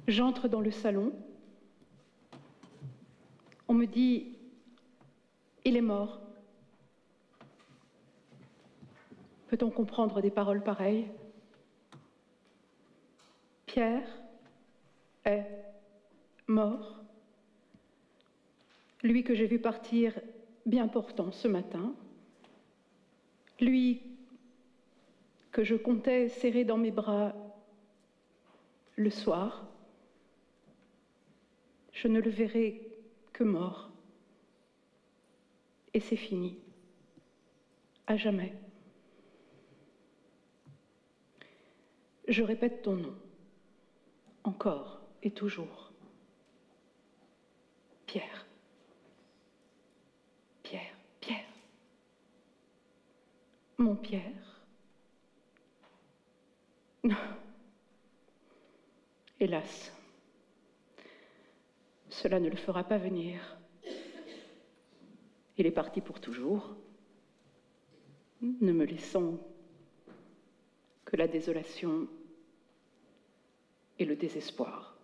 J'entre dans le salon. On me dit « Il est mort ». Peut-on comprendre des paroles pareilles? Pierre est mort. Lui que j'ai vu partir bien portant ce matin. Lui que je comptais serrer dans mes bras le soir. Je ne le verrai que mort. Et c'est fini. À jamais. Je répète ton nom. Encore et toujours. Pierre. Pierre. Pierre. Mon Pierre. Non. Hélas. Cela ne le fera pas venir. Il est parti pour toujours, ne me laissant que la désolation et le désespoir.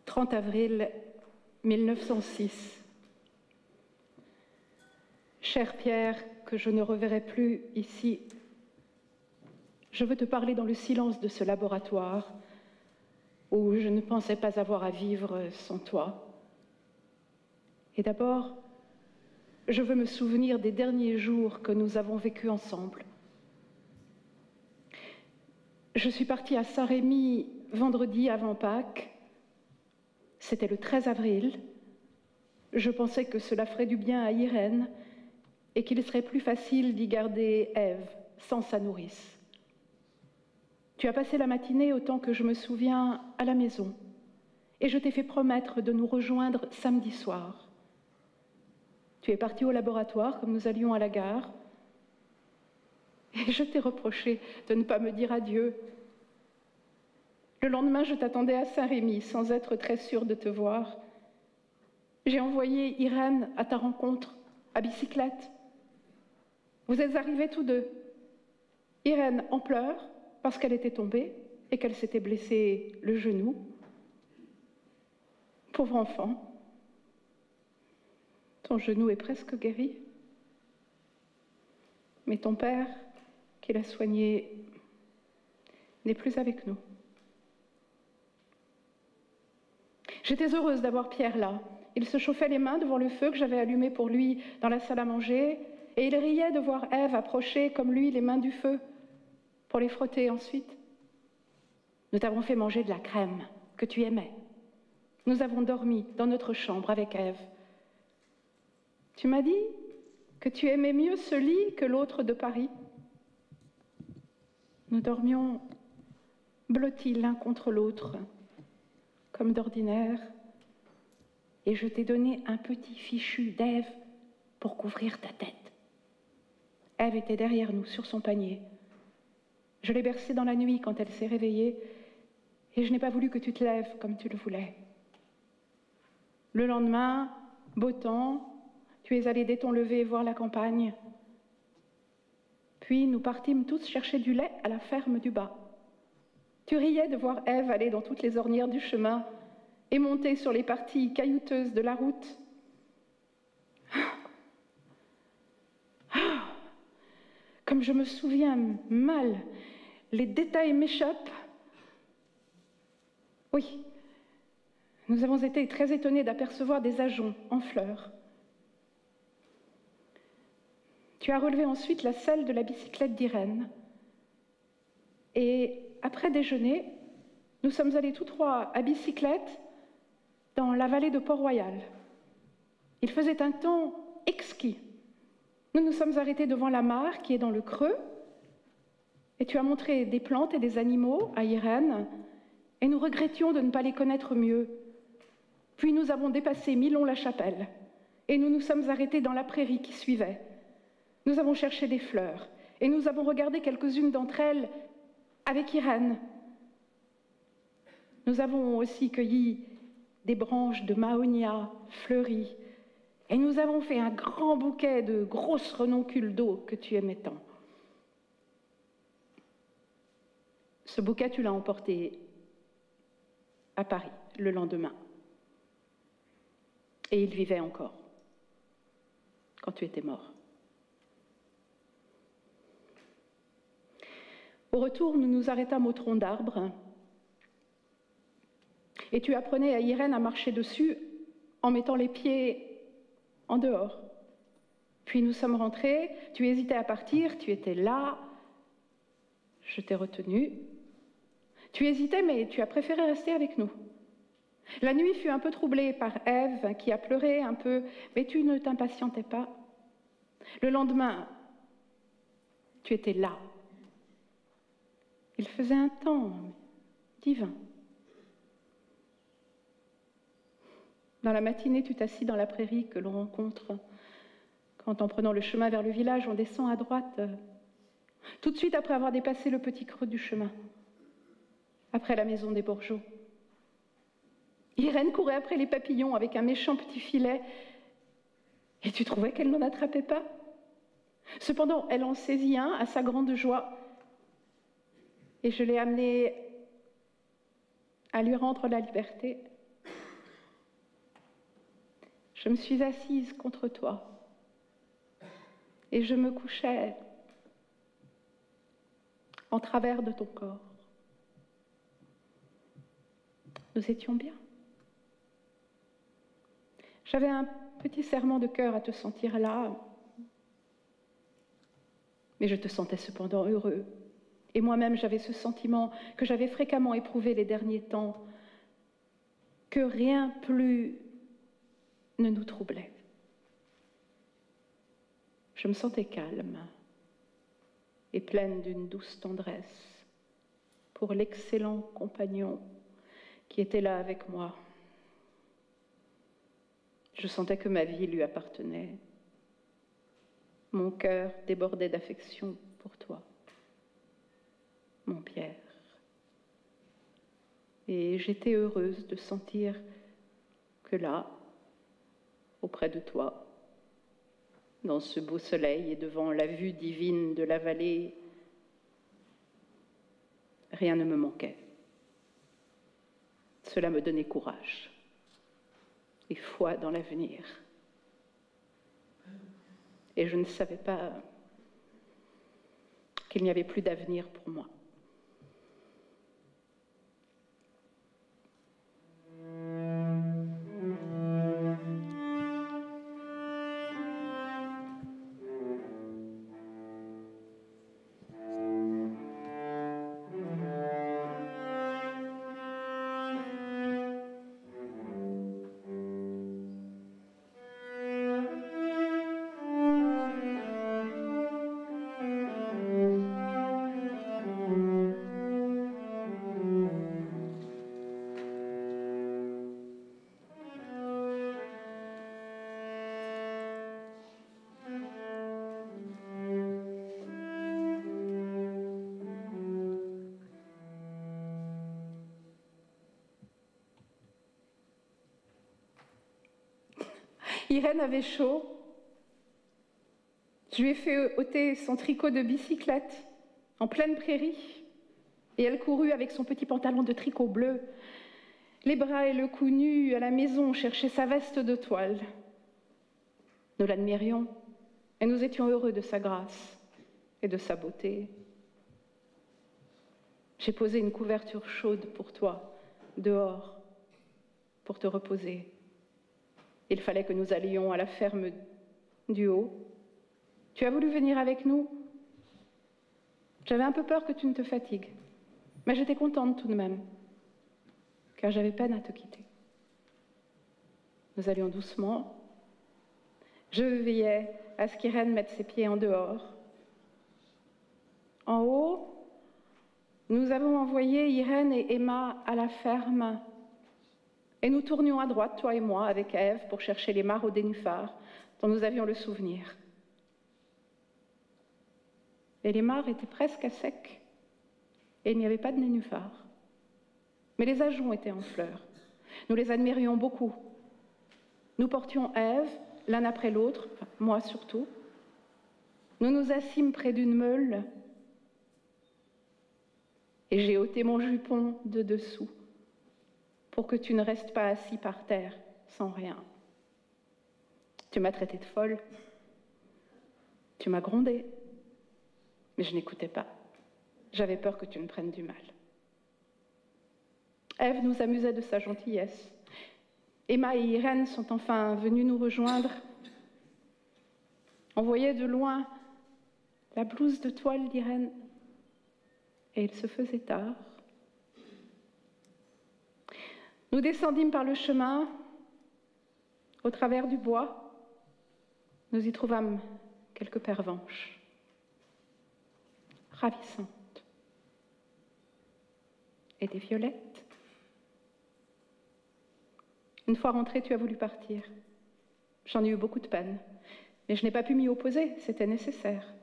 « 30 avril 1906. Cher Pierre, que je ne reverrai plus ici, je veux te parler dans le silence de ce laboratoire où je ne pensais pas avoir à vivre sans toi. Et d'abord, je veux me souvenir des derniers jours que nous avons vécus ensemble. Je suis partie à Saint-Rémy vendredi avant Pâques. C'était le 13 avril. Je pensais que cela ferait du bien à Irène et qu'il serait plus facile d'y garder Ève sans sa nourrice. Tu as passé la matinée, autant que je me souviens, à la maison et je t'ai fait promettre de nous rejoindre samedi soir. Tu es parti au laboratoire comme nous allions à la gare et je t'ai reproché de ne pas me dire adieu. Le lendemain, je t'attendais à Saint-Rémy sans être très sûre de te voir. J'ai envoyé Irène à ta rencontre, à bicyclette. Vous êtes arrivés tous deux. Irène en pleurs parce qu'elle était tombée et qu'elle s'était blessée le genou. Pauvre enfant, ton genou est presque guéri. Mais ton père, qui l'a soigné, n'est plus avec nous. J'étais heureuse d'avoir Pierre là. Il se chauffait les mains devant le feu que j'avais allumé pour lui dans la salle à manger, et il riait de voir Ève approcher comme lui les mains du feu pour les frotter ensuite. Nous t'avons fait manger de la crème que tu aimais. Nous avons dormi dans notre chambre avec Ève. Tu m'as dit que tu aimais mieux ce lit que l'autre de Paris. Nous dormions blottis l'un contre l'autre, comme d'ordinaire, et je t'ai donné un petit fichu d'Ève pour couvrir ta tête. Ève était derrière nous, sur son panier. Je l'ai bercée dans la nuit quand elle s'est réveillée, et je n'ai pas voulu que tu te lèves comme tu le voulais. Le lendemain, Beau temps, tu es allé dès ton lever voir la campagne. Puis nous partîmes tous chercher du lait à la ferme du bas. Tu riais de voir Ève aller dans toutes les ornières du chemin et monter sur les parties caillouteuses de la route. Comme je me souviens mal, les détails m'échappent. Oui, nous avons été très étonnés d'apercevoir des ajoncs en fleurs. Tu as relevé ensuite la selle de la bicyclette d'Irène. Et après déjeuner, nous sommes allés tous trois à bicyclette dans la vallée de Port-Royal. Il faisait un temps exquis. Nous nous sommes arrêtés devant la mare qui est dans le creux, et tu as montré des plantes et des animaux à Irène, et nous regrettions de ne pas les connaître mieux. Puis nous avons dépassé Milon-la-Chapelle, et nous nous sommes arrêtés dans la prairie qui suivait. Nous avons cherché des fleurs, et nous avons regardé quelques-unes d'entre elles avec Irène. Nous avons aussi cueilli des branches de mahonia fleuries, et nous avons fait un grand bouquet de grosses renoncules d'eau que tu aimais tant. Ce bouquet, tu l'as emporté à Paris le lendemain. Et il vivait encore quand tu étais mort. Au retour, nous nous arrêtâmes au tronc d'arbre et tu apprenais à Irène à marcher dessus en mettant les pieds en dehors. Puis nous sommes rentrés, tu hésitais à partir, tu étais là, je t'ai retenu. Tu hésitais, mais tu as préféré rester avec nous. La nuit fut un peu troublée par Ève, qui a pleuré un peu, mais tu ne t'impatientais pas. Le lendemain, tu étais là. Il faisait un temps divin. Dans la matinée, tu t'assis dans la prairie que l'on rencontre quand, en prenant le chemin vers le village, on descend à droite, tout de suite après avoir dépassé le petit creux du chemin, après la maison des Bourgeois. Irène courait après les papillons avec un méchant petit filet, et tu trouvais qu'elle n'en attrapait pas. Cependant, elle en saisit un à sa grande joie, et je l'ai amenée à lui rendre la liberté. Je me suis assise contre toi, et je me couchais en travers de ton corps. Nous étions bien. J'avais un petit serrement de cœur à te sentir là, mais je te sentais cependant heureux. Et moi-même, j'avais ce sentiment que j'avais fréquemment éprouvé les derniers temps, que rien plus ne nous troublait. Je me sentais calme et pleine d'une douce tendresse pour l'excellent compagnon qui était là avec moi. Je sentais que ma vie lui appartenait. Mon cœur débordait d'affection pour toi, mon Pierre. Et j'étais heureuse de sentir que là, auprès de toi, dans ce beau soleil et devant la vue divine de la vallée, rien ne me manquait. Cela me donnait courage et foi dans l'avenir. Et je ne savais pas qu'il n'y avait plus d'avenir pour moi. Irène avait chaud. Je lui ai fait ôter son tricot de bicyclette en pleine prairie et elle courut avec son petit pantalon de tricot bleu, les bras et le cou nus à la maison chercher sa veste de toile. Nous l'admirions et nous étions heureux de sa grâce et de sa beauté. J'ai posé une couverture chaude pour toi, dehors, pour te reposer. Il fallait que nous allions à la ferme du haut. Tu as voulu venir avec nous? J'avais un peu peur que tu ne te fatigues, mais j'étais contente tout de même, car j'avais peine à te quitter. Nous allions doucement. Je veillais à ce qu'Irène mette ses pieds en dehors. En haut, nous avons envoyé Irène et Emma à la ferme. Et nous tournions à droite, toi et moi, avec Ève, pour chercher les mares au nénuphar, dont nous avions le souvenir. Et les mares étaient presque à sec, et il n'y avait pas de nénuphar. Mais les ajoncs étaient en fleurs. Nous les admirions beaucoup. Nous portions Ève, l'un après l'autre, enfin, moi surtout. Nous nous assîmes près d'une meule, et j'ai ôté mon jupon de dessous, pour que tu ne restes pas assis par terre, sans rien. Tu m'as traité de folle. Tu m'as grondée. Mais je n'écoutais pas. J'avais peur que tu ne prennes du mal. Ève nous amusait de sa gentillesse. Emma et Irène sont enfin venues nous rejoindre. On voyait de loin la blouse de toile d'Irène, et il se faisait tard. Nous descendîmes par le chemin, au travers du bois. Nous y trouvâmes quelques pervenches, ravissantes, et des violettes. Une fois rentrée, tu as voulu partir. J'en ai eu beaucoup de peine, mais je n'ai pas pu m'y opposer, c'était nécessaire.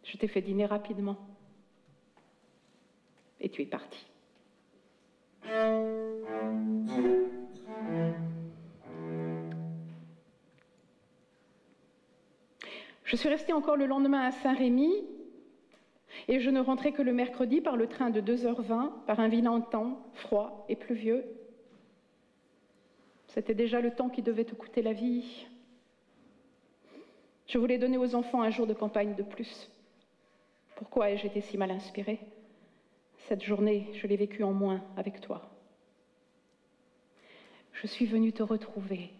Je t'ai fait dîner rapidement, et tu es parti. Je suis restée encore le lendemain à Saint-Rémy et je ne rentrais que le mercredi par le train de 2h20, par un vilain temps, froid et pluvieux. C'était déjà le temps qui devait te coûter la vie. Je voulais donner aux enfants un jour de campagne de plus. Pourquoi ai-je été si mal inspirée? Cette journée, je l'ai vécue en moins avec toi. Je suis venue te retrouver.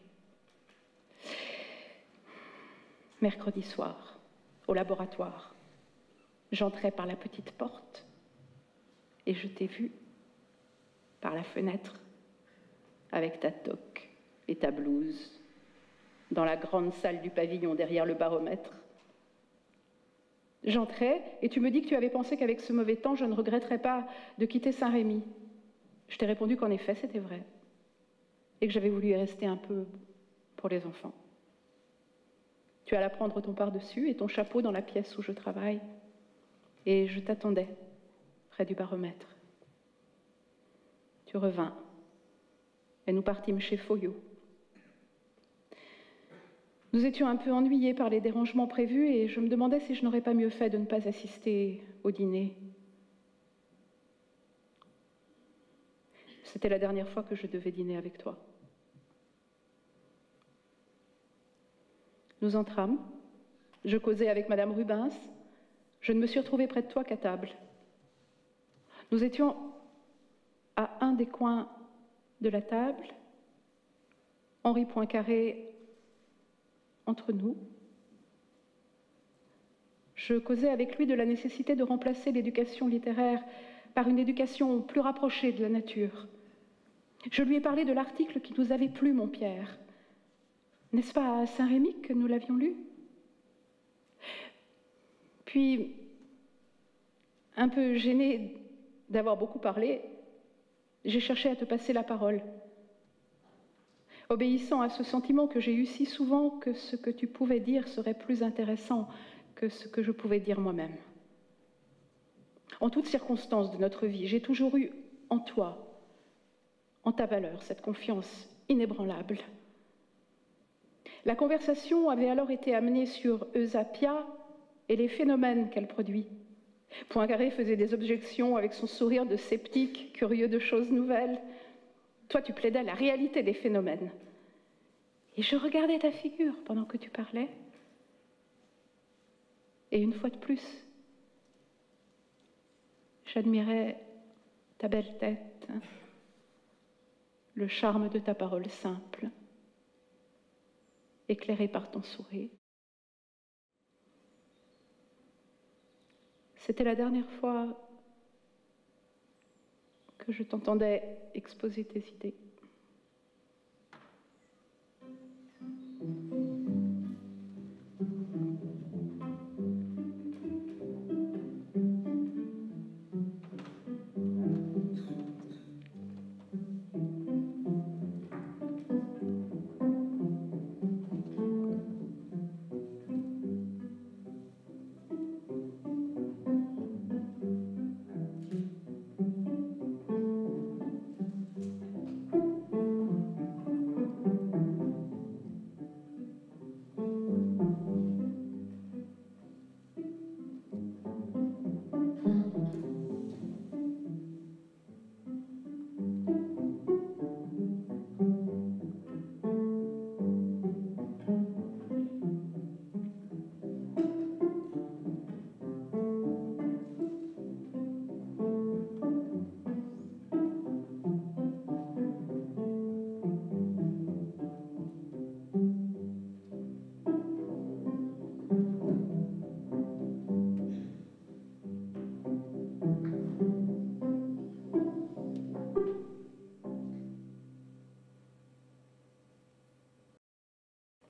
Mercredi soir, au laboratoire, j'entrais par la petite porte et je t'ai vue par la fenêtre avec ta toque et ta blouse dans la grande salle du pavillon derrière le baromètre. J'entrais et tu me dis que tu avais pensé qu'avec ce mauvais temps, je ne regretterais pas de quitter Saint-Rémy. Je t'ai répondu qu'en effet, c'était vrai et que j'avais voulu y rester un peu pour les enfants. Tu allais prendre ton par-dessus et ton chapeau dans la pièce où je travaille. Et je t'attendais, près du baromètre. Tu revins, et nous partîmes chez Foyot. Nous étions un peu ennuyés par les dérangements prévus, et je me demandais si je n'aurais pas mieux fait de ne pas assister au dîner. C'était la dernière fois que je devais dîner avec toi. Nous entrâmes, je causais avec Madame Rubens, je ne me suis retrouvée près de toi qu'à table. Nous étions à un des coins de la table, Henri Poincaré entre nous. Je causais avec lui de la nécessité de remplacer l'éducation littéraire par une éducation plus rapprochée de la nature. Je lui ai parlé de l'article qui nous avait plu, mon Pierre. N'est-ce pas à Saint-Rémy que nous l'avions lu? Puis, un peu gênée d'avoir beaucoup parlé, j'ai cherché à te passer la parole, obéissant à ce sentiment que j'ai eu si souvent que ce que tu pouvais dire serait plus intéressant que ce que je pouvais dire moi-même. En toutes circonstances de notre vie, j'ai toujours eu en toi, en ta valeur, cette confiance inébranlable. La conversation avait alors été amenée sur Eusapia et les phénomènes qu'elle produit. Poincaré faisait des objections avec son sourire de sceptique, curieux de choses nouvelles. Toi, tu plaidais la réalité des phénomènes. Et je regardais ta figure pendant que tu parlais. Et une fois de plus, j'admirais ta belle tête, le charme de ta parole simple, éclairée par ton sourire. C'était la dernière fois que je t'entendais exposer tes idées.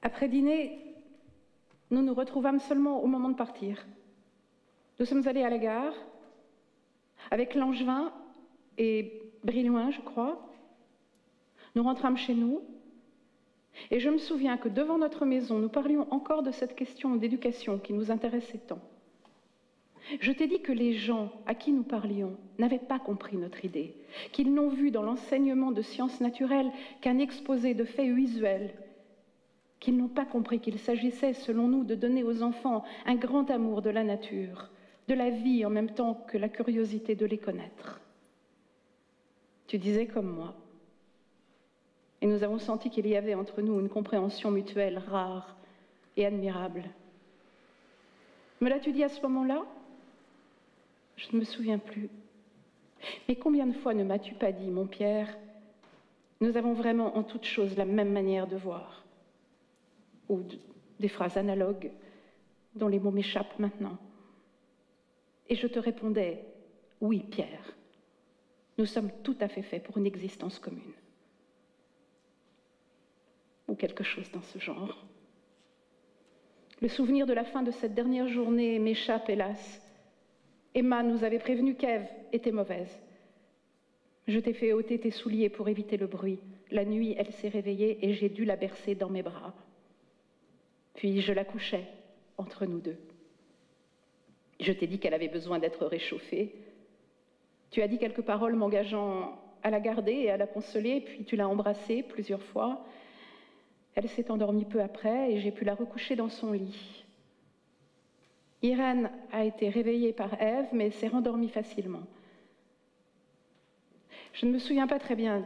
Après dîner, nous nous retrouvâmes seulement au moment de partir. Nous sommes allés à la gare, avec Langevin et Brillouin, je crois. Nous rentrâmes chez nous, et je me souviens que devant notre maison, nous parlions encore de cette question d'éducation qui nous intéressait tant. Je t'ai dit que les gens à qui nous parlions n'avaient pas compris notre idée, qu'ils n'ont vu dans l'enseignement de sciences naturelles qu'un exposé de faits usuels, qu'ils n'ont pas compris qu'il s'agissait, selon nous, de donner aux enfants un grand amour de la nature, de la vie en même temps que la curiosité de les connaître. Tu disais comme moi, et nous avons senti qu'il y avait entre nous une compréhension mutuelle rare et admirable. Me l'as-tu dit à ce moment-là ? Je ne me souviens plus. Mais combien de fois ne m'as-tu pas dit, mon Pierre, nous avons vraiment en toute chose la même manière de voir ? Ou des phrases analogues dont les mots m'échappent maintenant. Et je te répondais, oui, Pierre, nous sommes tout à fait faits pour une existence commune. Ou quelque chose dans ce genre. Le souvenir de la fin de cette dernière journée m'échappe, hélas. Emma nous avait prévenu qu'Ève était mauvaise. Je t'ai fait ôter tes souliers pour éviter le bruit. La nuit, elle s'est réveillée et j'ai dû la bercer dans mes bras. Puis je la couchais entre nous deux. Je t'ai dit qu'elle avait besoin d'être réchauffée. Tu as dit quelques paroles m'engageant à la garder et à la consoler, puis tu l'as embrassée plusieurs fois. Elle s'est endormie peu après et j'ai pu la recoucher dans son lit. Irène a été réveillée par Ève, mais s'est rendormie facilement. Je ne me souviens pas très bien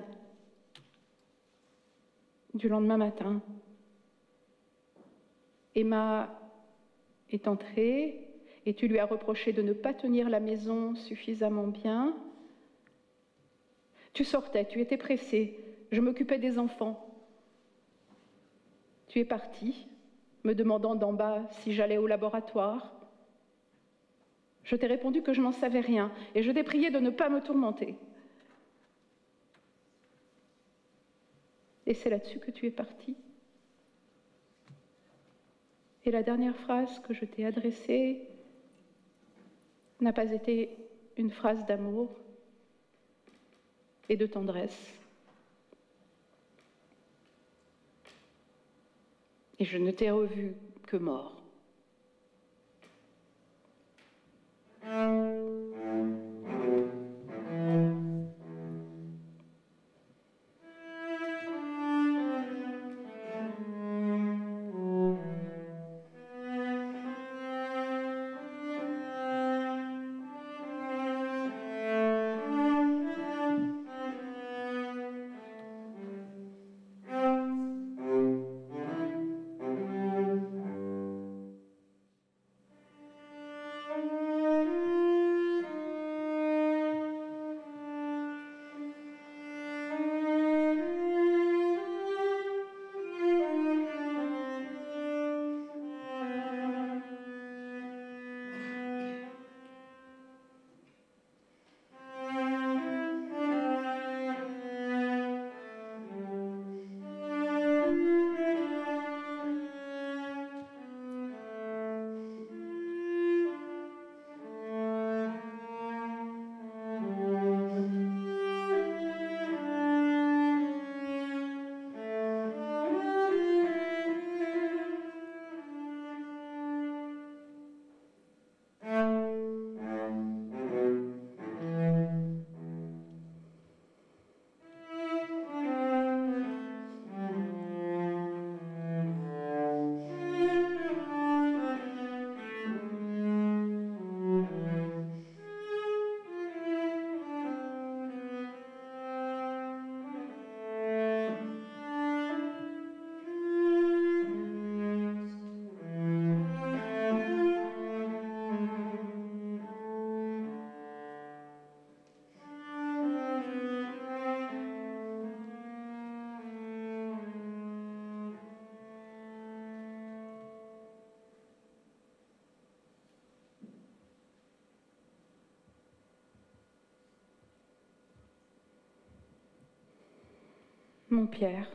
du lendemain matin. Emma est entrée et tu lui as reproché de ne pas tenir la maison suffisamment bien. Tu sortais, tu étais pressée, je m'occupais des enfants. Tu es partie, me demandant d'en bas si j'allais au laboratoire. Je t'ai répondu que je n'en savais rien et je t'ai prié de ne pas me tourmenter. Et c'est là-dessus que tu es partie. Et la dernière phrase que je t'ai adressée n'a pas été une phrase d'amour et de tendresse. Et je ne t'ai revu que mort. Mon Pierre,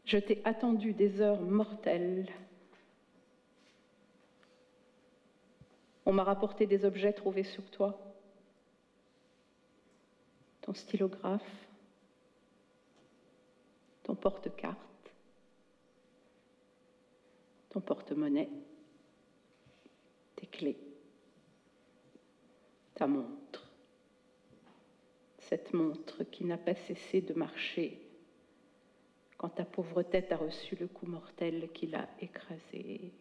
je t'ai attendu des heures mortelles. On m'a rapporté des objets trouvés sur toi. Ton stylographe, ton porte-carte, ton porte-monnaie, tes clés, ta montre. Cette montre qui n'a pas cessé de marcher quand ta pauvre tête a reçu le coup mortel qui l'a écrasée.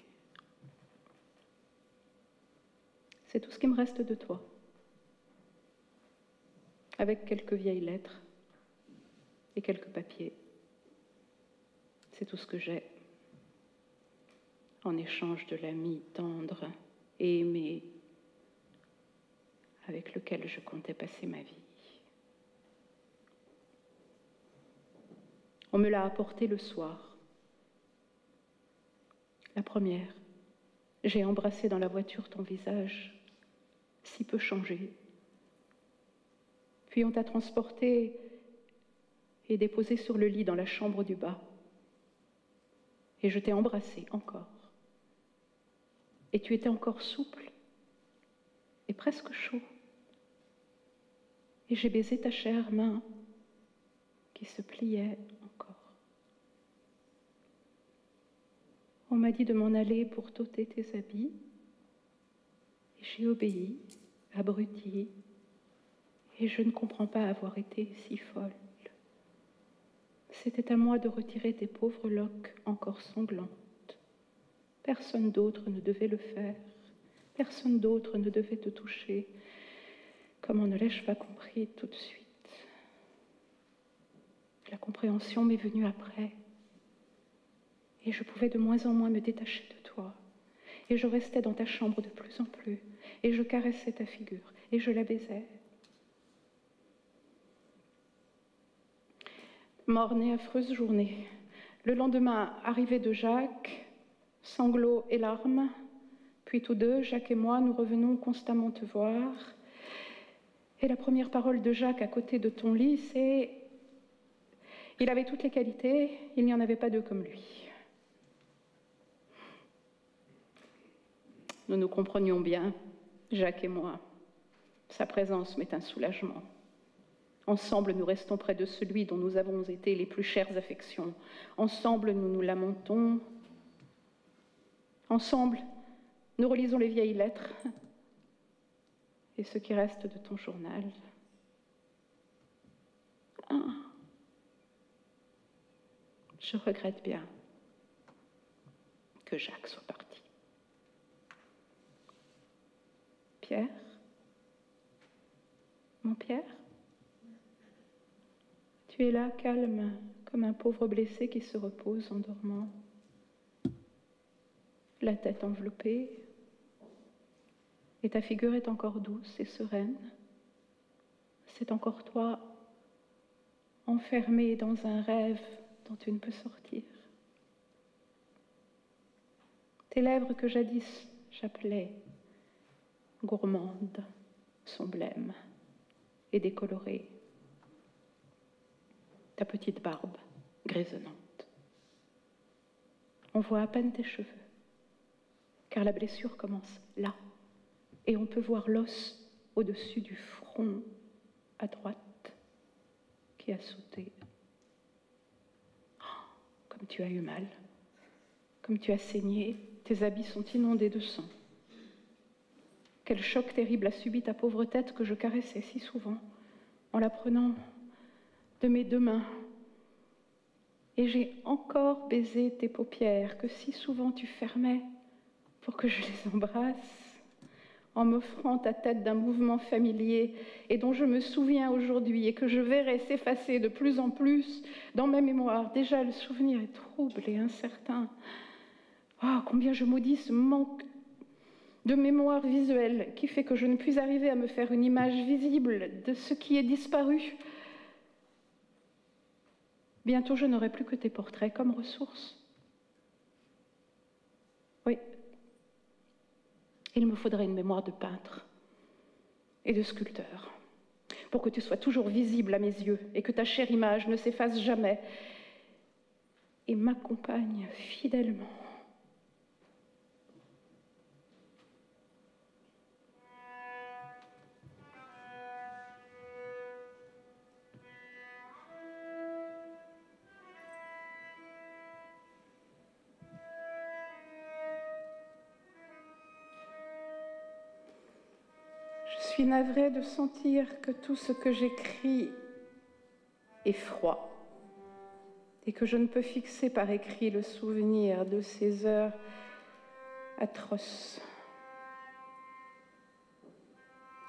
C'est tout ce qui me reste de toi, avec quelques vieilles lettres et quelques papiers. C'est tout ce que j'ai, en échange de l'ami tendre et aimé avec lequel je comptais passer ma vie. On me l'a apporté le soir. La première, j'ai embrassé dans la voiture ton visage, si peu changé. Puis on t'a transporté et déposé sur le lit dans la chambre du bas. Et je t'ai embrassé encore. Et tu étais encore souple et presque chaud. Et j'ai baisé ta chère main qui se pliait encore. On m'a dit de m'en aller pour t'ôter tes habits. Et j'ai obéi, abrutie. Et je ne comprends pas avoir été si folle. C'était à moi de retirer tes pauvres loques encore sanglantes. Personne d'autre ne devait le faire. Personne d'autre ne devait te toucher. Comment ne l'ai-je pas compris tout de suite? La compréhension m'est venue après. Et je pouvais de moins en moins me détacher de toi. Et je restais dans ta chambre de plus en plus. Et je caressais ta figure. Et je la baisais. Morne et affreuse journée. Le lendemain, arrivée de Jacques, sanglots et larmes. Puis tous deux, Jacques et moi, nous revenons constamment te voir. Et la première parole de Jacques à côté de ton lit, c'est « Il avait toutes les qualités, il n'y en avait pas deux comme lui. » Nous nous comprenions bien, Jacques et moi. Sa présence m'est un soulagement. Ensemble, nous restons près de celui dont nous avons été les plus chères affections. Ensemble, nous nous lamentons. Ensemble, nous relisons les vieilles lettres et ce qui reste de ton journal. Je regrette bien que Jacques soit parti. Pierre, mon Pierre, tu es là, calme, comme un pauvre blessé qui se repose en dormant. La tête enveloppée, et ta figure est encore douce et sereine. C'est encore toi, enfermé dans un rêve dont tu ne peux sortir. Tes lèvres que jadis j'appelais gourmandes sont blêmes et décolorées. Ta petite barbe grisonnante. On voit à peine tes cheveux, car la blessure commence là, et on peut voir l'os au-dessus du front à droite qui a sauté. Oh, comme tu as eu mal, comme tu as saigné, tes habits sont inondés de sang. Quel choc terrible a subi ta pauvre tête que je caressais si souvent en la prenant de mes deux mains. Et j'ai encore baisé tes paupières que si souvent tu fermais pour que je les embrasse, en m'offrant ta tête d'un mouvement familier et dont je me souviens aujourd'hui et que je verrai s'effacer de plus en plus dans ma mémoire. Déjà, le souvenir est trouble et incertain. Oh, combien je maudis ce manque de mémoire visuelle qui fait que je ne puis arriver à me faire une image visible de ce qui est disparu. Bientôt, je n'aurai plus que tes portraits comme ressources. Oui, il me faudrait une mémoire de peintre et de sculpteur pour que tu sois toujours visible à mes yeux et que ta chère image ne s'efface jamais et m'accompagne fidèlement. Je suis navrée de sentir que tout ce que j'écris est froid et que je ne peux fixer par écrit le souvenir de ces heures atroces.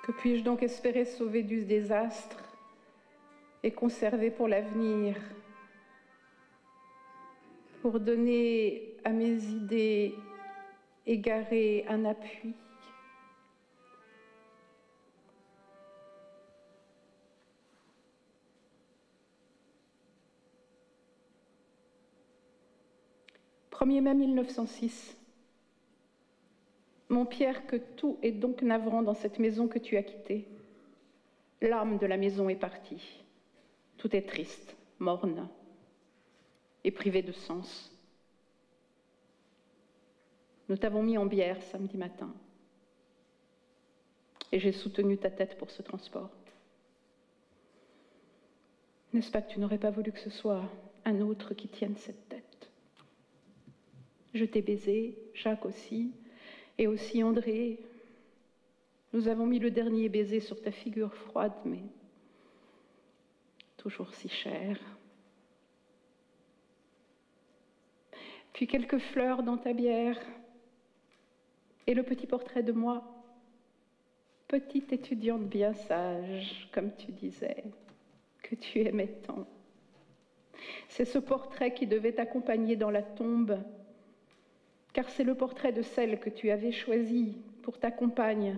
Que puis-je donc espérer sauver du désastre et conserver pour l'avenir, pour donner à mes idées égarées un appui? « 1er mai 1906. Mon Pierre, que tout est donc navrant dans cette maison que tu as quittée. L'âme de la maison est partie. Tout est triste, morne et privé de sens. Nous t'avons mis en bière samedi matin et j'ai soutenu ta tête pour ce transport. N'est-ce pas que tu n'aurais pas voulu que ce soit un autre qui tienne cette tête? Je t'ai baisé, Jacques aussi, et aussi André. Nous avons mis le dernier baiser sur ta figure froide, mais toujours si chère. Puis quelques fleurs dans ta bière, et le petit portrait de moi, petite étudiante bien sage, comme tu disais, que tu aimais tant. C'est ce portrait qui devait t'accompagner dans la tombe, car c'est le portrait de celle que tu avais choisie pour ta compagne,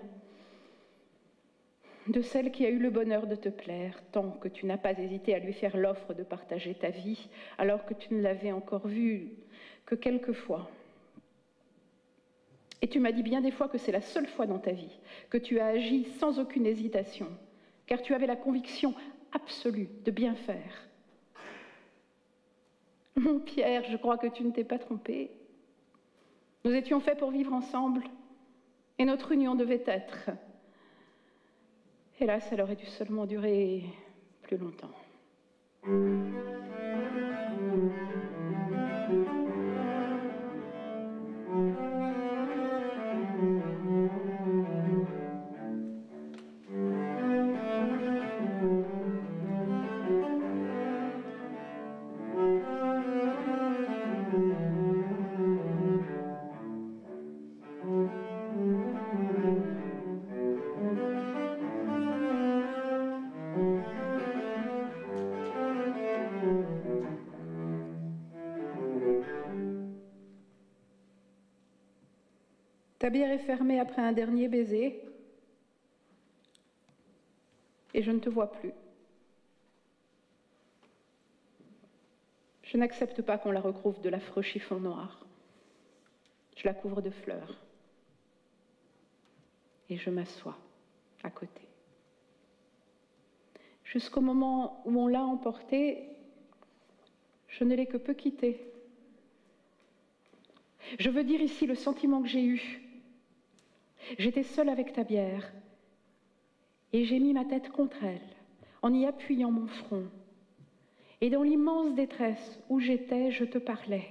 de celle qui a eu le bonheur de te plaire, tant que tu n'as pas hésité à lui faire l'offre de partager ta vie, alors que tu ne l'avais encore vue que quelques fois. Et tu m'as dit bien des fois que c'est la seule fois dans ta vie que tu as agi sans aucune hésitation, car tu avais la conviction absolue de bien faire. Mon Pierre, je crois que tu ne t'es pas trompé. Nous étions faits pour vivre ensemble, et notre union devait être. Hélas, elle aurait dû seulement durer plus longtemps. Ta bière est fermée après un dernier baiser et je ne te vois plus. Je n'accepte pas qu'on la recouvre de l'affreux chiffon noir. Je la couvre de fleurs et je m'assois à côté. Jusqu'au moment où on l'a emportée, je ne l'ai que peu quittée. Je veux dire ici le sentiment que j'ai eu. J'étais seule avec ta bière et j'ai mis ma tête contre elle en y appuyant mon front. Et dans l'immense détresse où j'étais, je te parlais.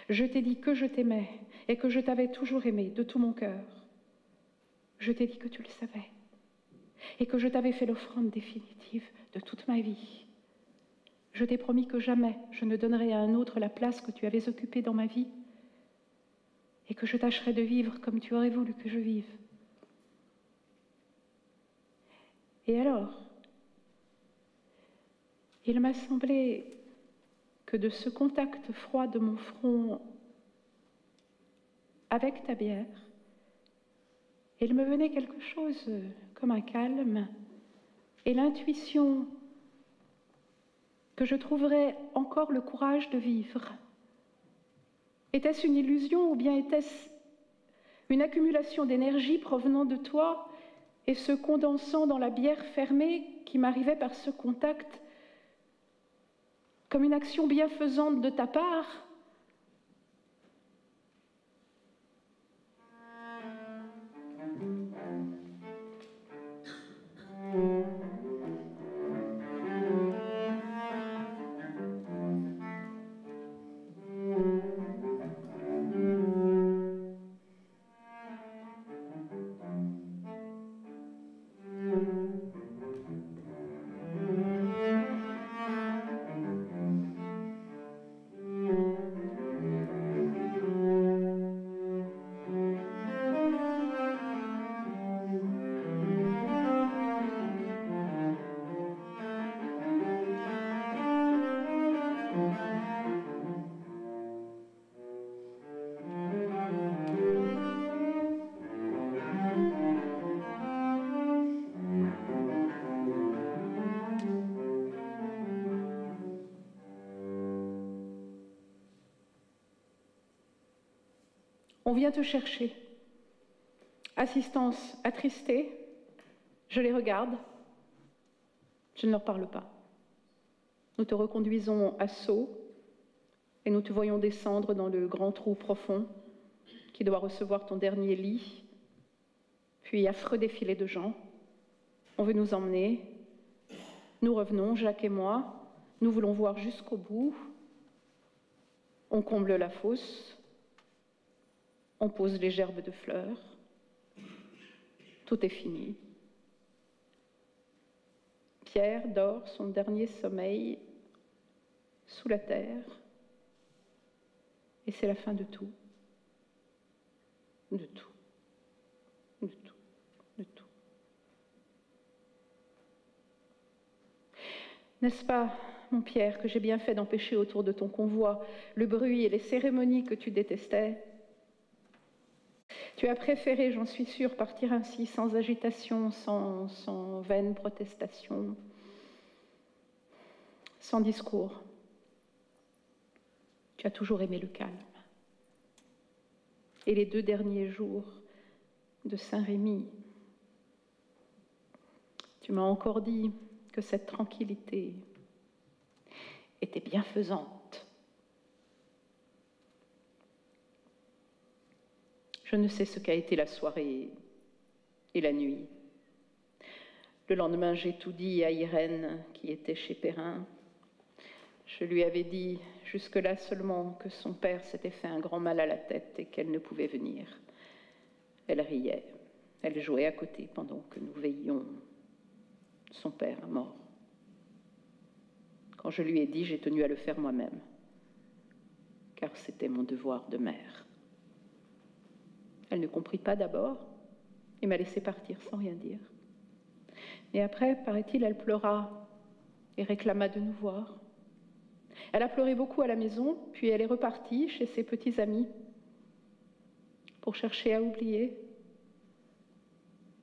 Je t'ai dit que je t'aimais et que je t'avais toujours aimé de tout mon cœur. Je t'ai dit que tu le savais et que je t'avais fait l'offrande définitive de toute ma vie. Je t'ai promis que jamais je ne donnerais à un autre la place que tu avais occupée dans ma vie et que je tâcherais de vivre comme tu aurais voulu que je vive. Et alors, il m'a semblé que de ce contact froid de mon front avec ta bière, il me venait quelque chose comme un calme et l'intuition que je trouverais encore le courage de vivre. Était-ce une illusion ou bien était-ce une accumulation d'énergie provenant de toi et se condensant dans la bière fermée qui m'arrivait par ce contact, comme une action bienfaisante de ta part, on vient te chercher. Assistance attristée, je les regarde, je ne leur parle pas. Nous te reconduisons à Sceaux et nous te voyons descendre dans le grand trou profond qui doit recevoir ton dernier lit, puis affreux défilé de gens. On veut nous emmener. Nous revenons, Jacques et moi. Nous voulons voir jusqu'au bout. On comble la fosse. On pose les gerbes de fleurs. Tout est fini. Pierre dort son dernier sommeil sous la terre. Et c'est la fin de tout. De tout. De tout. De tout. N'est-ce pas, mon Pierre, que j'ai bien fait d'empêcher autour de ton convoi le bruit et les cérémonies que tu détestais? Tu as préféré, j'en suis sûre, partir ainsi, sans agitation, sans vaine protestation, sans discours. Tu as toujours aimé le calme. Et les 2 derniers jours de Saint-Rémy, tu m'as encore dit que cette tranquillité était bienfaisante. Je ne sais ce qu'a été la soirée et la nuit. Le lendemain, j'ai tout dit à Irène, qui était chez Perrin. Je lui avais dit jusque-là seulement que son père s'était fait un grand mal à la tête et qu'elle ne pouvait venir. Elle riait. Elle jouait à côté pendant que nous veillions son père mort. Quand je lui ai dit, j'ai tenu à le faire moi-même, car c'était mon devoir de mère. Elle ne comprit pas d'abord et m'a laissé partir sans rien dire. Mais après, paraît-il, elle pleura et réclama de nous voir. Elle a pleuré beaucoup à la maison, puis elle est repartie chez ses petits amis pour chercher à oublier.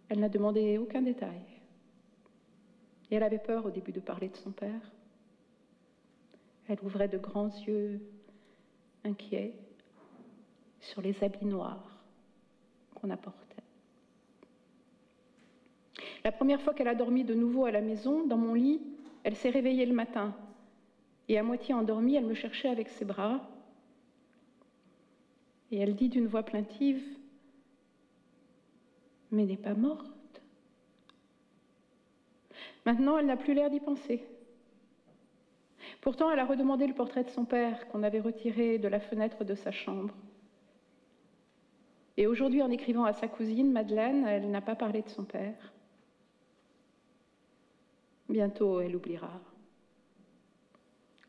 Elle n'a demandé aucun détail. Et elle avait peur au début de parler de son père. Elle ouvrait de grands yeux inquiets sur les habits noirs qu'on apportait. La première fois qu'elle a dormi de nouveau à la maison, dans mon lit, elle s'est réveillée le matin. Et à moitié endormie, elle me cherchait avec ses bras. Et elle dit d'une voix plaintive, « Mais n'est pas morte. » Maintenant, elle n'a plus l'air d'y penser. Pourtant, elle a redemandé le portrait de son père qu'on avait retiré de la fenêtre de sa chambre. Et aujourd'hui, en écrivant à sa cousine, Madeleine, elle n'a pas parlé de son père. Bientôt, elle oubliera.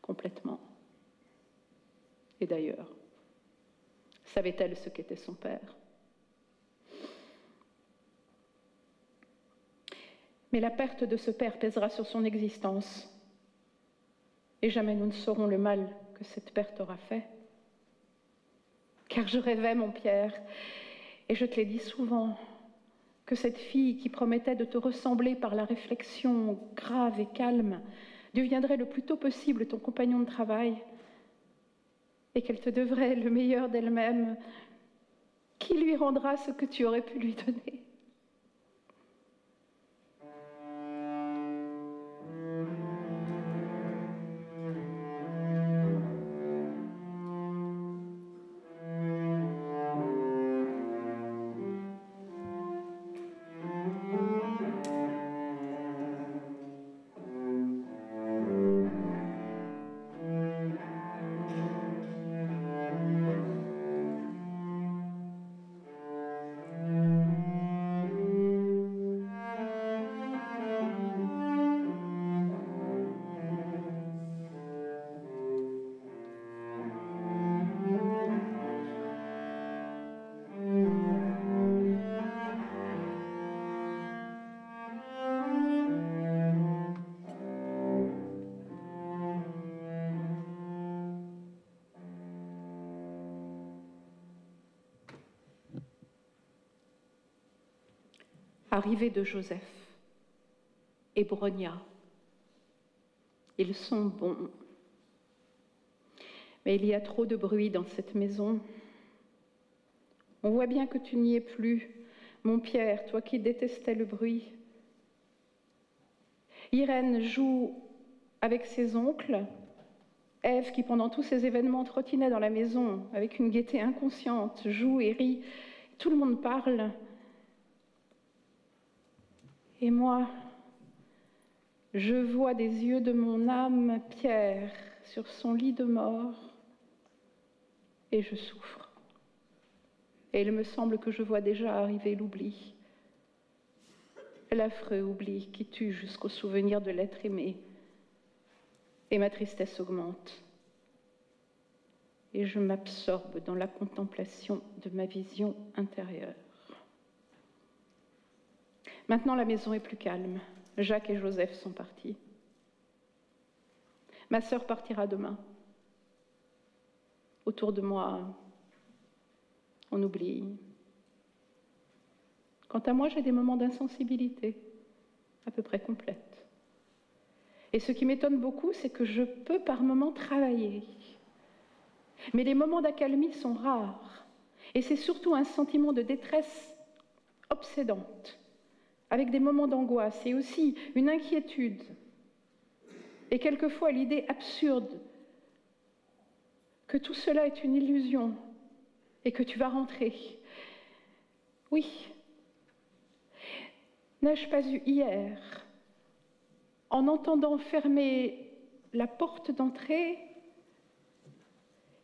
Complètement. Et d'ailleurs, savait-elle ce qu'était son père? Mais la perte de ce père pèsera sur son existence. Et jamais nous ne saurons le mal que cette perte aura fait. Car je rêvais, mon Pierre, et je te l'ai dit souvent, que cette fille qui promettait de te ressembler par la réflexion grave et calme deviendrait le plus tôt possible ton compagnon de travail et qu'elle te devrait le meilleur d'elle-même, qui lui rendra ce que tu aurais pu lui donner. arrivée de Joseph et Bronia. Ils sont bons. Mais il y a trop de bruit dans cette maison. On voit bien que tu n'y es plus, mon Pierre, toi qui détestais le bruit. Irène joue avec ses oncles. Ève, qui pendant tous ces événements trottinait dans la maison avec une gaieté inconsciente, joue et rit. Tout le monde parle. Et moi, je vois des yeux de mon âme Pierre sur son lit de mort et je souffre. Et il me semble que je vois déjà arriver l'oubli, l'affreux oubli qui tue jusqu'au souvenir de l'être aimé. Et ma tristesse augmente. Et je m'absorbe dans la contemplation de ma vision intérieure. Maintenant, la maison est plus calme. Jacques et Joseph sont partis. Ma sœur partira demain. Autour de moi, on oublie. Quant à moi, j'ai des moments d'insensibilité à peu près complètes. Et ce qui m'étonne beaucoup, c'est que je peux par moments travailler. Mais les moments d'accalmie sont rares. Et c'est surtout un sentiment de détresse obsédante, avec des moments d'angoisse et aussi une inquiétude. Et quelquefois l'idée absurde que tout cela est une illusion et que tu vas rentrer. Oui. N'ai-je pas eu hier, en entendant fermer la porte d'entrée,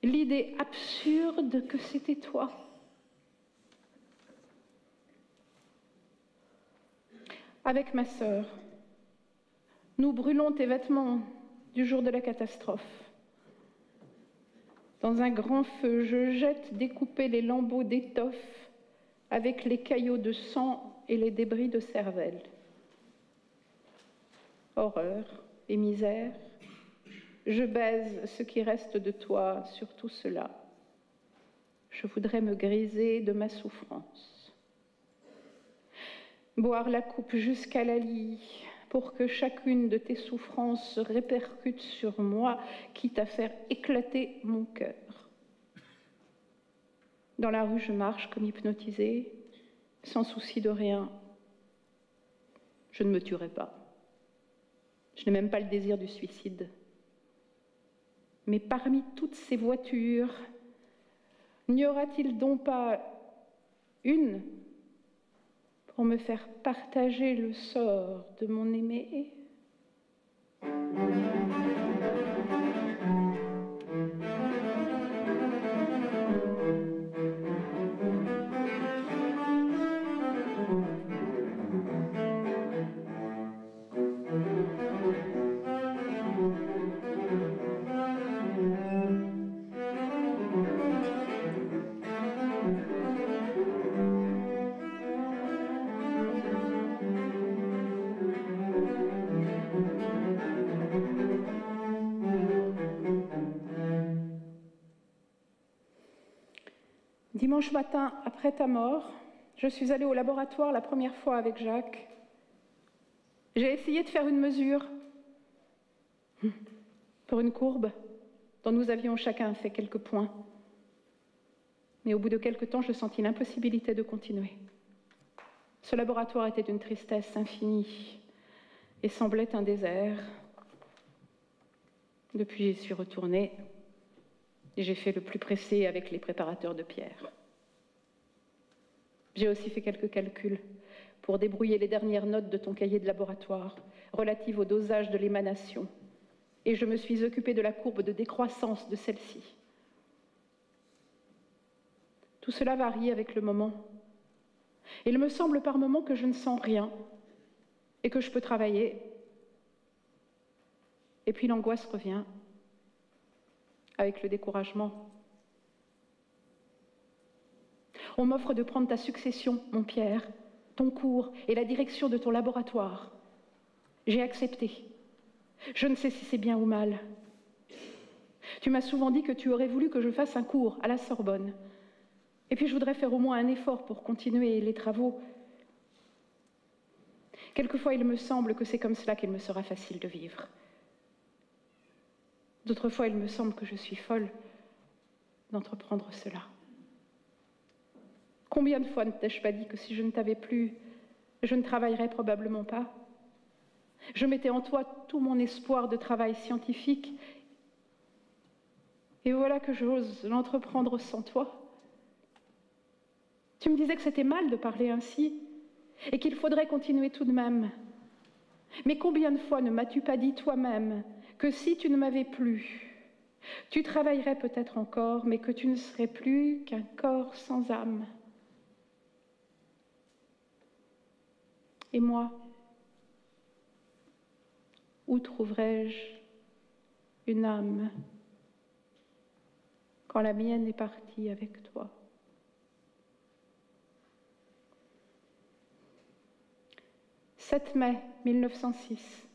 l'idée absurde que c'était toi? Avec ma sœur, nous brûlons tes vêtements du jour de la catastrophe. Dans un grand feu, je jette découper les lambeaux d'étoffe avec les caillots de sang et les débris de cervelle. Horreur et misère, je baise ce qui reste de toi sur tout cela. Je voudrais me griser de ma souffrance. Boire la coupe jusqu'à la lie pour que chacune de tes souffrances se répercute sur moi, quitte à faire éclater mon cœur. Dans la rue, je marche comme hypnotisée, sans souci de rien. Je ne me tuerai pas. Je n'ai même pas le désir du suicide. Mais parmi toutes ces voitures, n'y aura-t-il donc pas une pour me faire partager le sort de mon aimé? Dimanche matin, après ta mort, je suis allée au laboratoire la première fois avec Jacques. J'ai essayé de faire une mesure pour une courbe dont nous avions chacun fait quelques points. Mais au bout de quelque temps, je sentis l'impossibilité de continuer. Ce laboratoire était d'une tristesse infinie et semblait un désert. Depuis, j'y suis retournée et j'ai fait le plus pressé avec les préparateurs de pierre. J'ai aussi fait quelques calculs pour débrouiller les dernières notes de ton cahier de laboratoire relatives au dosage de l'émanation. Et je me suis occupée de la courbe de décroissance de celle-ci. Tout cela varie avec le moment. Il me semble par moments que je ne sens rien et que je peux travailler. Et puis l'angoisse revient avec le découragement. On m'offre de prendre ta succession, mon Pierre, ton cours et la direction de ton laboratoire. J'ai accepté. Je ne sais si c'est bien ou mal. Tu m'as souvent dit que tu aurais voulu que je fasse un cours à la Sorbonne. Et puis je voudrais faire au moins un effort pour continuer les travaux. Quelquefois, il me semble que c'est comme cela qu'il me sera facile de vivre. D'autres fois, il me semble que je suis folle d'entreprendre cela. Combien de fois ne t'ai-je pas dit que si je ne t'avais plus, je ne travaillerais probablement pas? Je mettais en toi tout mon espoir de travail scientifique, et voilà que j'ose l'entreprendre sans toi. Tu me disais que c'était mal de parler ainsi, et qu'il faudrait continuer tout de même. Mais combien de fois ne m'as-tu pas dit toi-même que si tu ne m'avais plus, tu travaillerais peut-être encore, mais que tu ne serais plus qu'un corps sans âme? Et moi, où trouverais-je une âme quand la mienne est partie avec toi? « 7 mai 1906.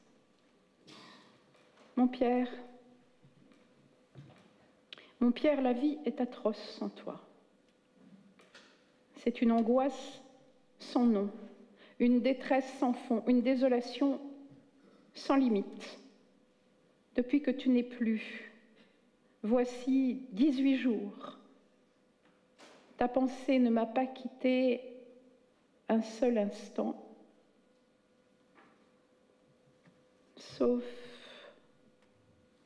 Mon Pierre, la vie est atroce sans toi. C'est une angoisse sans nom, une détresse sans fond, une désolation sans limite. Depuis que tu n'es plus, voici 18 jours. Ta pensée ne m'a pas quitté un seul instant, sauf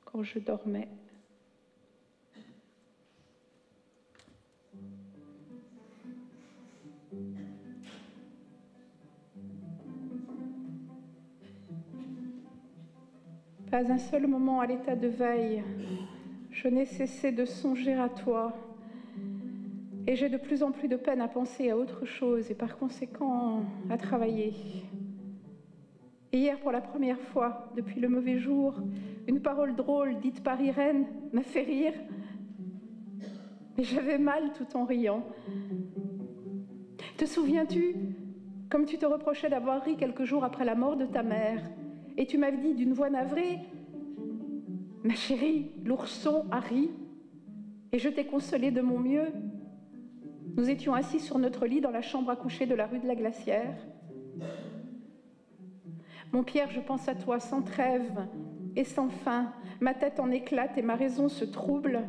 quand je dormais. Pas un seul moment à l'état de veille, je n'ai cessé de songer à toi, et j'ai de plus en plus de peine à penser à autre chose et par conséquent à travailler. Et hier, pour la première fois, depuis le mauvais jour, une parole drôle dite par Irène m'a fait rire, mais j'avais mal tout en riant. Te souviens-tu, comme tu te reprochais d'avoir ri quelques jours après la mort de ta mère, et tu m'avais dit d'une voix navrée: « Ma chérie, l'ourson a ri, et je t'ai consolée de mon mieux. » Nous étions assis sur notre lit dans la chambre à coucher de la rue de la Glacière. Mon Pierre, je pense à toi sans trêve et sans fin. Ma tête en éclate et ma raison se trouble.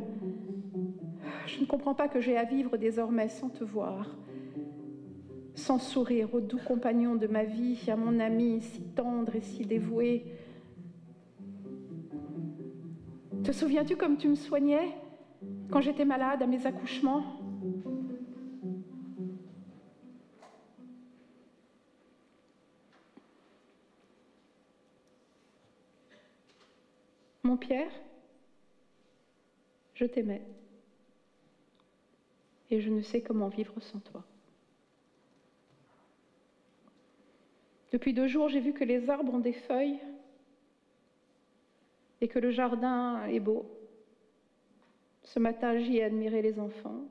Je ne comprends pas que j'ai à vivre désormais sans te voir, sans sourire au doux compagnon de ma vie, à mon ami si tendre et si dévoué. Te souviens-tu comme tu me soignais quand j'étais malade à mes accouchements? Mon Pierre, je t'aimais et je ne sais comment vivre sans toi. Depuis 2 jours, j'ai vu que les arbres ont des feuilles et que le jardin est beau. Ce matin, j'y ai admiré les enfants,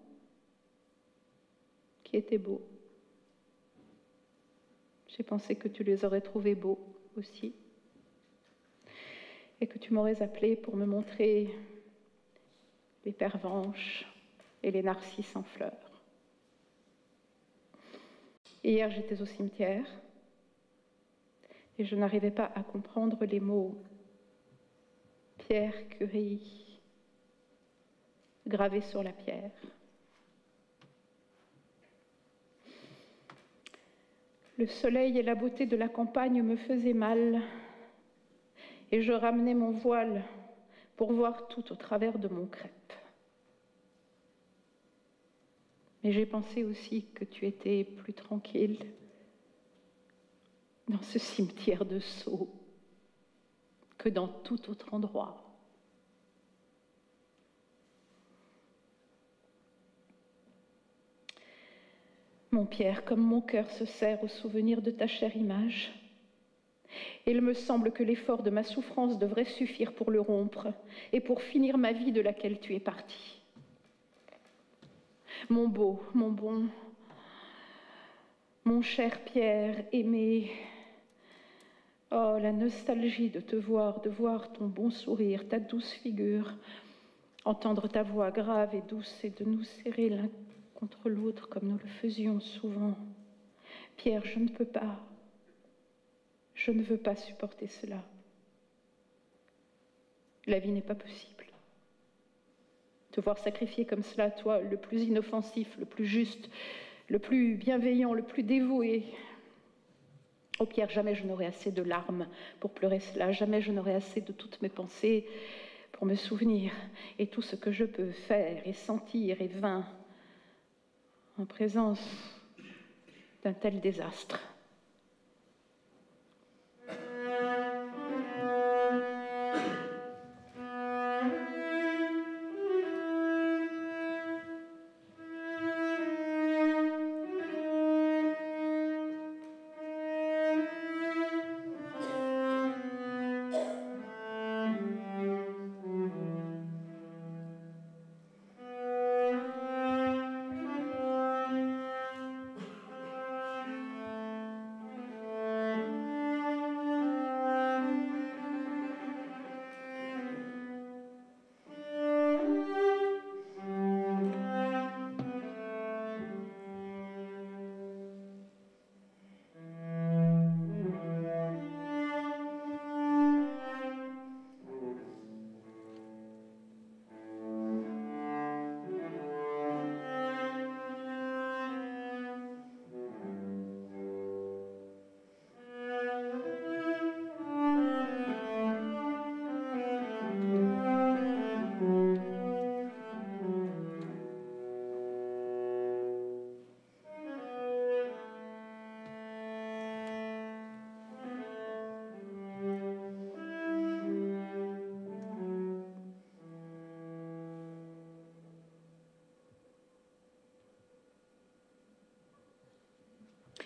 qui étaient beaux. J'ai pensé que tu les aurais trouvés beaux aussi, et que tu m'aurais appelé pour me montrer les pervenches et les narcisses en fleurs. Hier, j'étais au cimetière, et je n'arrivais pas à comprendre les mots Pierre Curie gravés sur la pierre. Le soleil et la beauté de la campagne me faisaient mal, et je ramenais mon voile pour voir tout au travers de mon crêpe. Mais j'ai pensé aussi que tu étais plus tranquille dans ce cimetière de Sceaux que dans tout autre endroit. Mon Pierre, comme mon cœur se serre au souvenir de ta chère image, il me semble que l'effort de ma souffrance devrait suffire pour le rompre et pour finir ma vie de laquelle tu es parti. Mon beau, mon bon, mon cher Pierre aimé, oh, la nostalgie de te voir, de voir ton bon sourire, ta douce figure, entendre ta voix grave et douce et de nous serrer l'un contre l'autre comme nous le faisions souvent. Pierre, je ne peux pas. Je ne veux pas supporter cela. La vie n'est pas possible. Te voir sacrifier comme cela, toi, le plus inoffensif, le plus juste, le plus bienveillant, le plus dévoué. Oh Pierre, jamais je n'aurai assez de larmes pour pleurer cela, jamais je n'aurai assez de toutes mes pensées pour me souvenir, et tout ce que je peux faire et sentir est vain en présence d'un tel désastre.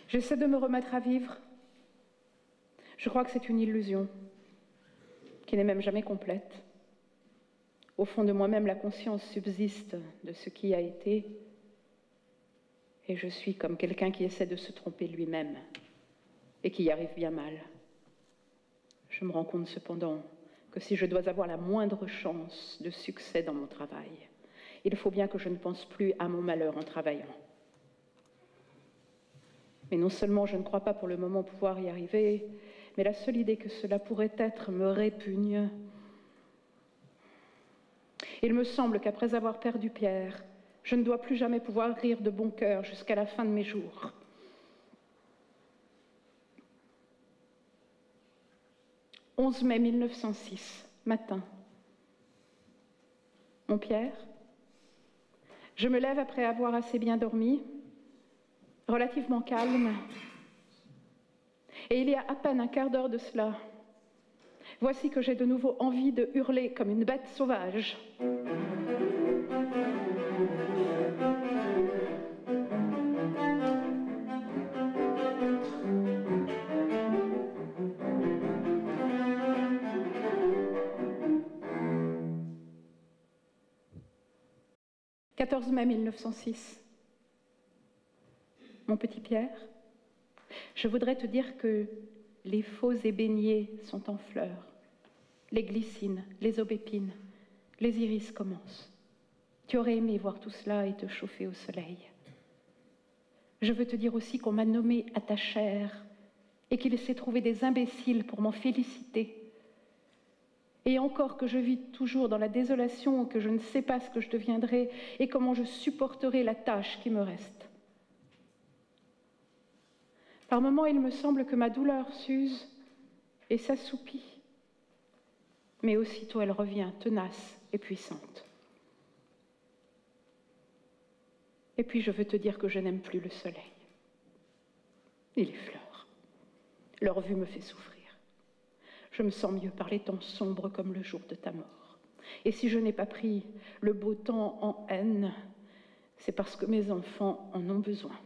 J'essaie de me remettre à vivre. Je crois que c'est une illusion, qui n'est même jamais complète. Au fond de moi-même, la conscience subsiste de ce qui a été, et je suis comme quelqu'un qui essaie de se tromper lui-même, et qui y arrive bien mal. Je me rends compte cependant que si je dois avoir la moindre chance de succès dans mon travail, il faut bien que je ne pense plus à mon malheur en travaillant. Mais non seulement je ne crois pas pour le moment pouvoir y arriver, mais la seule idée que cela pourrait être me répugne. Il me semble qu'après avoir perdu Pierre, je ne dois plus jamais pouvoir rire de bon cœur jusqu'à la fin de mes jours. « 11 mai 1906, matin. Mon Pierre, je me lève après avoir assez bien dormi, relativement calme, et il y a à peine un quart d'heure de cela, voici que j'ai de nouveau envie de hurler comme une bête sauvage. « 14 mai 1906. Mon petit Pierre, je voudrais te dire que les faux ébéniers sont en fleurs. Les glycines, les aubépines, les iris commencent. Tu aurais aimé voir tout cela et te chauffer au soleil. Je veux te dire aussi qu'on m'a nommé à ta chair et qu'il s'est trouvé des imbéciles pour m'en féliciter. Et encore que je vis toujours dans la désolation, que je ne sais pas ce que je deviendrai et comment je supporterai la tâche qui me reste. Par moments, il me semble que ma douleur s'use et s'assoupit, mais aussitôt elle revient tenace et puissante. Et puis je veux te dire que je n'aime plus le soleil et les fleurs. Leur vue me fait souffrir. Je me sens mieux par les temps sombres comme le jour de ta mort. Et si je n'ai pas pris le beau temps en haine, c'est parce que mes enfants en ont besoin.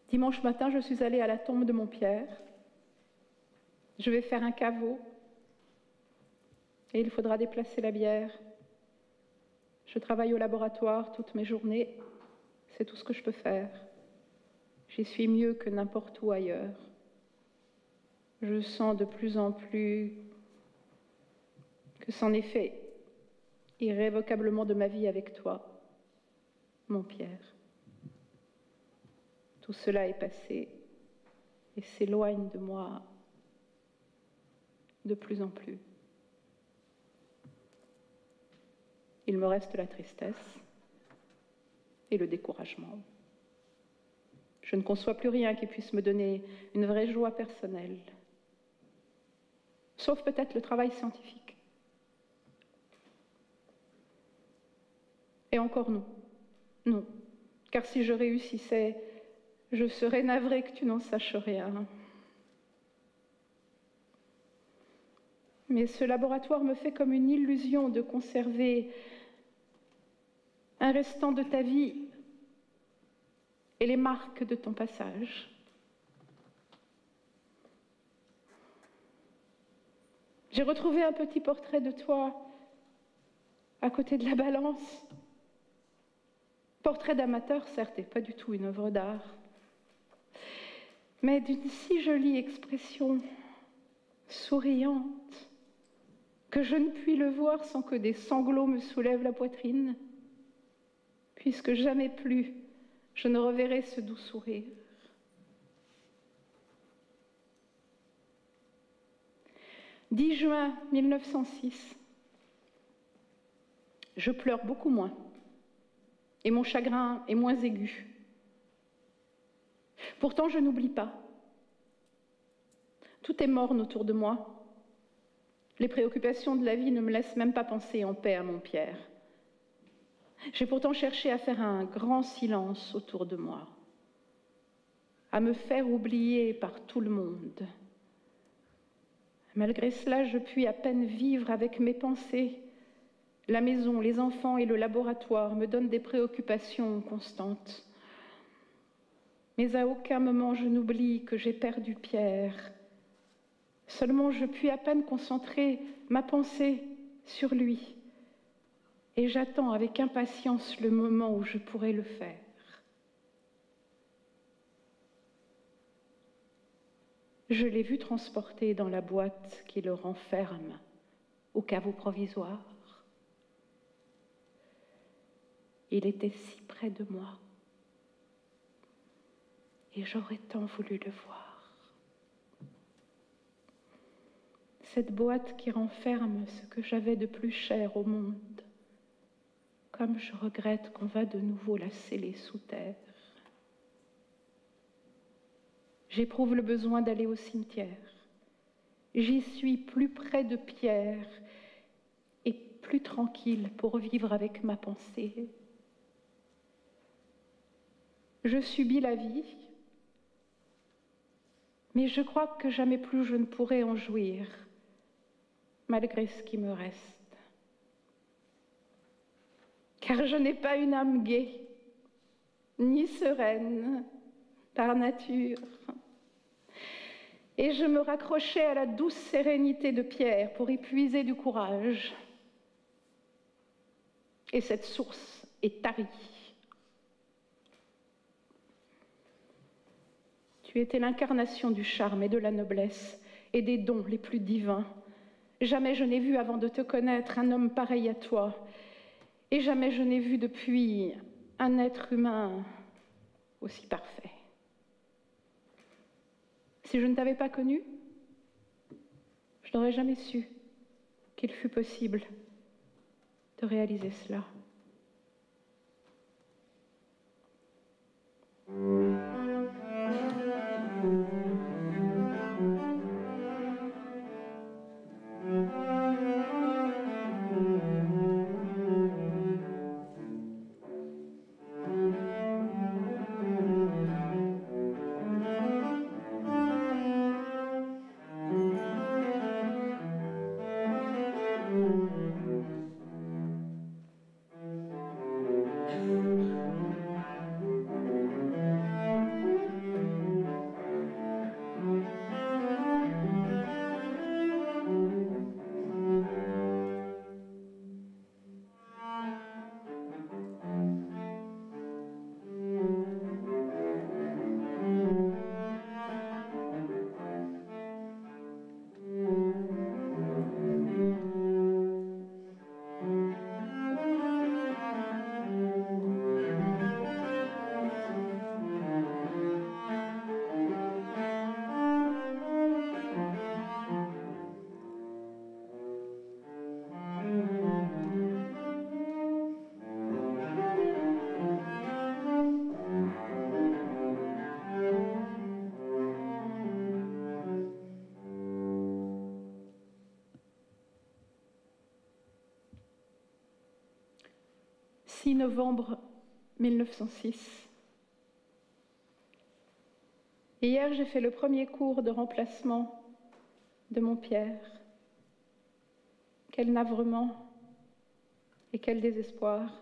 Dimanche matin, je suis allée à la tombe de mon Pierre. Je vais faire un caveau et il faudra déplacer la bière. Je travaille au laboratoire toutes mes journées. C'est tout ce que je peux faire. J'y suis mieux que n'importe où ailleurs. Je sens de plus en plus que c'en est fait irrévocablement de ma vie avec toi, mon Pierre. Tout cela est passé et s'éloigne de moi de plus en plus. Il me reste la tristesse et le découragement. Je ne conçois plus rien qui puisse me donner une vraie joie personnelle, sauf peut-être le travail scientifique. Et encore non, non, car si je réussissais, je serais navrée que tu n'en saches rien. Mais ce laboratoire me fait comme une illusion de conserver un restant de ta vie et les marques de ton passage. J'ai retrouvé un petit portrait de toi à côté de la balance. Portrait d'amateur, certes, et pas du tout une œuvre d'art, mais d'une si jolie expression souriante que je ne puis le voir sans que des sanglots me soulèvent la poitrine, puisque jamais plus je ne reverrai ce doux sourire. « 10 juin 1906. Je pleure beaucoup moins, et mon chagrin est moins aigu. Pourtant, je n'oublie pas. Tout est morne autour de moi. Les préoccupations de la vie ne me laissent même pas penser en paix à mon Pierre. J'ai pourtant cherché à faire un grand silence autour de moi, à me faire oublier par tout le monde. Malgré cela, je puis à peine vivre avec mes pensées. La maison, les enfants et le laboratoire me donnent des préoccupations constantes. Mais à aucun moment je n'oublie que j'ai perdu Pierre. Seulement je puis à peine concentrer ma pensée sur lui. Et j'attends avec impatience le moment où je pourrai le faire. Je l'ai vu transporté dans la boîte qui le renferme au caveau provisoire. Il était si près de moi et j'aurais tant voulu le voir. Cette boîte qui renferme ce que j'avais de plus cher au monde, comme je regrette qu'on va de nouveau la sceller sous terre. J'éprouve le besoin d'aller au cimetière. J'y suis plus près de Pierre et plus tranquille pour vivre avec ma pensée. Je subis la vie, mais je crois que jamais plus je ne pourrai en jouir, malgré ce qui me reste. Car je n'ai pas une âme gaie, ni sereine, par nature. Et je me raccrochais à la douce sérénité de Pierre pour y puiser du courage. Et cette source est tarie. Tu étais l'incarnation du charme et de la noblesse et des dons les plus divins. Jamais je n'ai vu avant de te connaître un homme pareil à toi. Et jamais je n'ai vu depuis un être humain aussi parfait. Si je ne t'avais pas connu, je n'aurais jamais su qu'il fût possible de réaliser cela. 6 novembre 1906. Hier, j'ai fait le premier cours de remplacement de mon Pierre. Quel navrement et quel désespoir.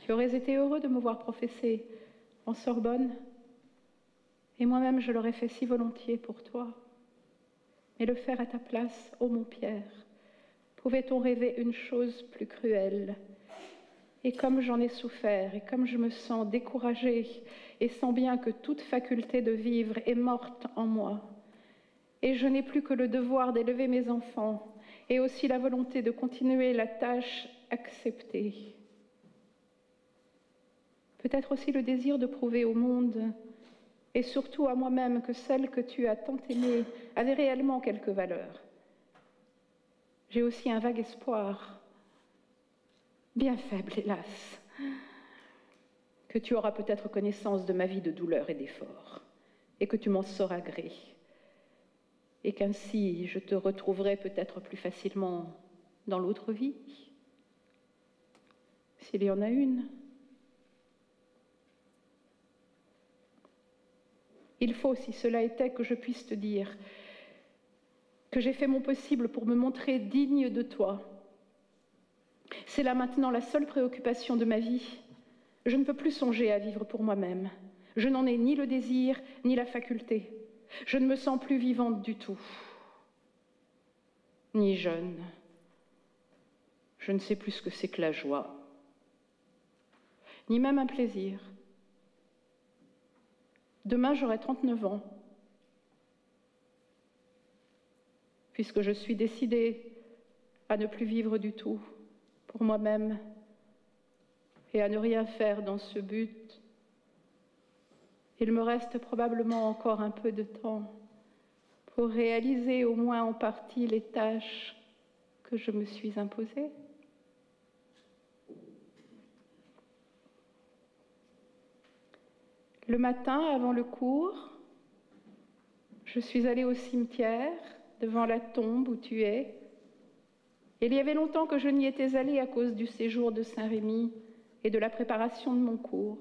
Tu aurais été heureux de me voir professer en Sorbonne, et moi-même je l'aurais fait si volontiers pour toi. Mais le faire à ta place, ô mon Pierre, pouvait-on rêver une chose plus cruelle? Et comme j'en ai souffert, et comme je me sens découragée, et sens bien que toute faculté de vivre est morte en moi, et je n'ai plus que le devoir d'élever mes enfants, et aussi la volonté de continuer la tâche acceptée. Peut-être aussi le désir de prouver au monde, et surtout à moi-même, que celle que tu as tant aimée avait réellement quelque valeur. J'ai aussi un vague espoir, bien faible hélas, que tu auras peut-être connaissance de ma vie de douleur et d'effort, et que tu m'en sauras gré, et qu'ainsi je te retrouverai peut-être plus facilement dans l'autre vie, s'il y en a une. Il faut, si cela était, que je puisse te dire que j'ai fait mon possible pour me montrer digne de toi. C'est là maintenant la seule préoccupation de ma vie. Je ne peux plus songer à vivre pour moi-même. Je n'en ai ni le désir, ni la faculté. Je ne me sens plus vivante du tout, ni jeune. Je ne sais plus ce que c'est que la joie, ni même un plaisir. Demain, j'aurai 39 ans, puisque je suis décidée à ne plus vivre du tout pour moi-même et à ne rien faire dans ce but. Il me reste probablement encore un peu de temps pour réaliser au moins en partie les tâches que je me suis imposées. Le matin, avant le cours, je suis allée au cimetière, devant la tombe où tu es. Il y avait longtemps que je n'y étais allée à cause du séjour de Saint-Rémy et de la préparation de mon cours.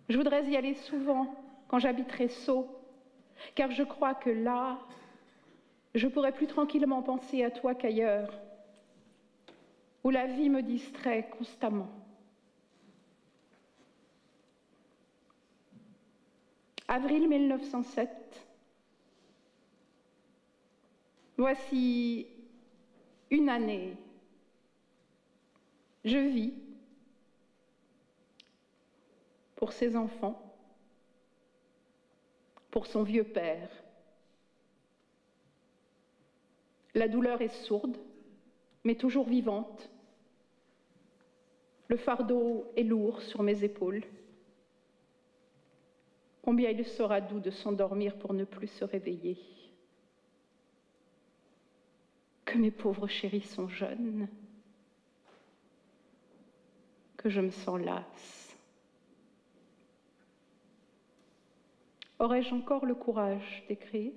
Je voudrais y aller souvent, quand j'habiterai Sceaux, car je crois que là, je pourrais plus tranquillement penser à toi qu'ailleurs, où la vie me distrait constamment. Avril 1907. Voici une année. Je vis pour ses enfants, pour son vieux père. La douleur est sourde, mais toujours vivante. Le fardeau est lourd sur mes épaules. Combien il sera doux de s'endormir pour ne plus se réveiller. Que mes pauvres chéris sont jeunes, que je me sens lasse. Aurais-je encore le courage d'écrire ?